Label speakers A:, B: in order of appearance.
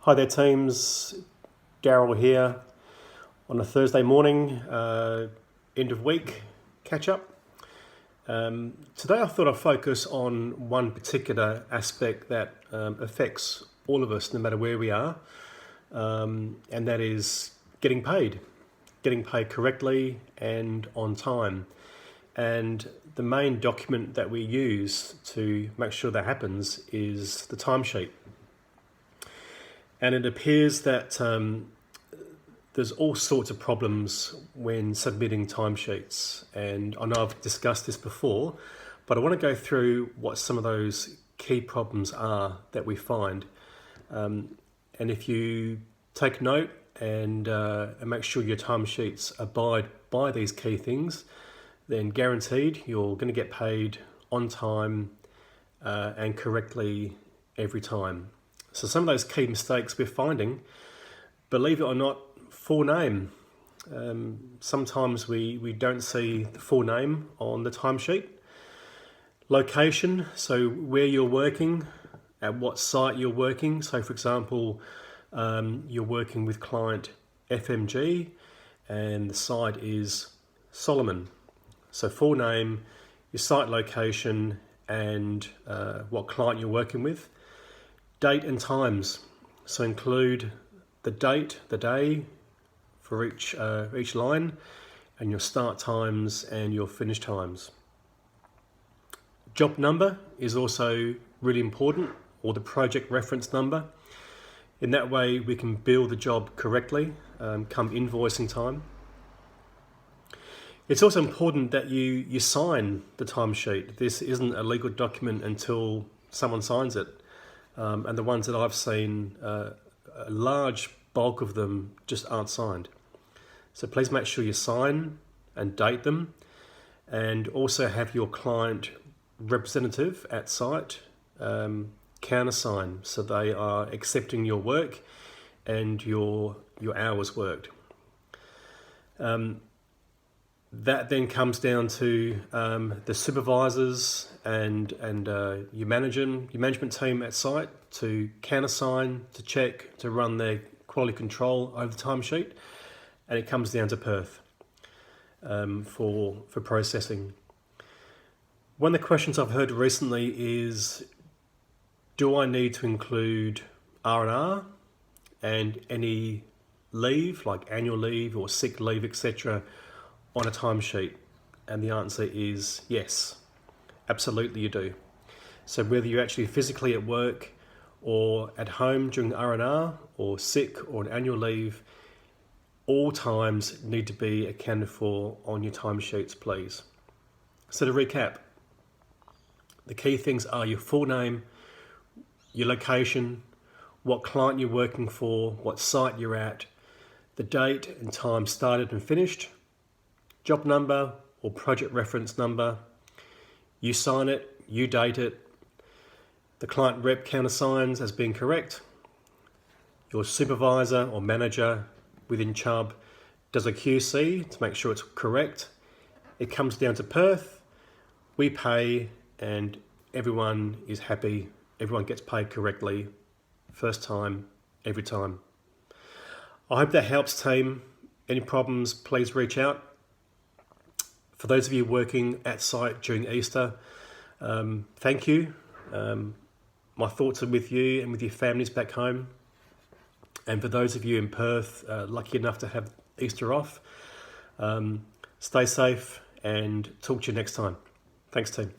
A: Hi there teams, Daryl here on a Thursday morning, end of week catch up. Today I thought I'd focus on one particular aspect that affects all of us no matter where we are, and that is getting paid correctly and on time. And the main document that we use to make sure that happens is the timesheet. And it appears that there's all sorts of problems when submitting timesheets. And I know I've discussed this before, but I want to go through what some of those key problems are that we find. And if you take note and make sure your timesheets abide by these key things, then guaranteed you're going to get paid on time and correctly every time. So some of those key mistakes we're finding, believe it or not, full name. Sometimes we don't see the full name on the timesheet. Location, so where you're working, at what site you're working. So for example, you're working with client FMG and the site is Solomon. So full name, your site location and what client you're working with. Date and times, so include the date, the day for each line, and your start times and your finish times. Job number is also really important, or the project reference number. In that way we can bill the job correctly come invoicing time. It's also important that you sign the timesheet. This isn't a legal document until someone signs it. And the ones that I've seen, a large bulk of them just aren't signed. So please make sure you sign and date them, and also have your client representative at site countersign, so they are accepting your work and your hours worked. That then comes down to the supervisors and your management team at site to countersign, to check, to run their quality control over the timesheet, and it comes down to Perth for processing. One of the questions I've heard recently is, do I need to include R&R and any leave, like annual leave or sick leave, etc., on a timesheet? And the answer is yes, absolutely you do. So whether you're actually physically at work or at home during R&R or sick or an annual leave, all times need to be accounted for on your timesheets, please. So to recap, the key things are your full name, your location, what client you're working for, what site you're at, the date and time started and finished, job number or project reference number, you sign it, you date it, the client rep countersigns as being correct, your supervisor or manager within Chubb does a QC to make sure it's correct. It comes down to Perth, we pay, and everyone is happy, everyone gets paid correctly, first time, every time. I hope that helps, team. Any problems, please reach out. For those of you working at site during Easter, thank you. My thoughts are with you and with your families back home. And for those of you in Perth, lucky enough to have Easter off, stay safe and talk to you next time. Thanks, team.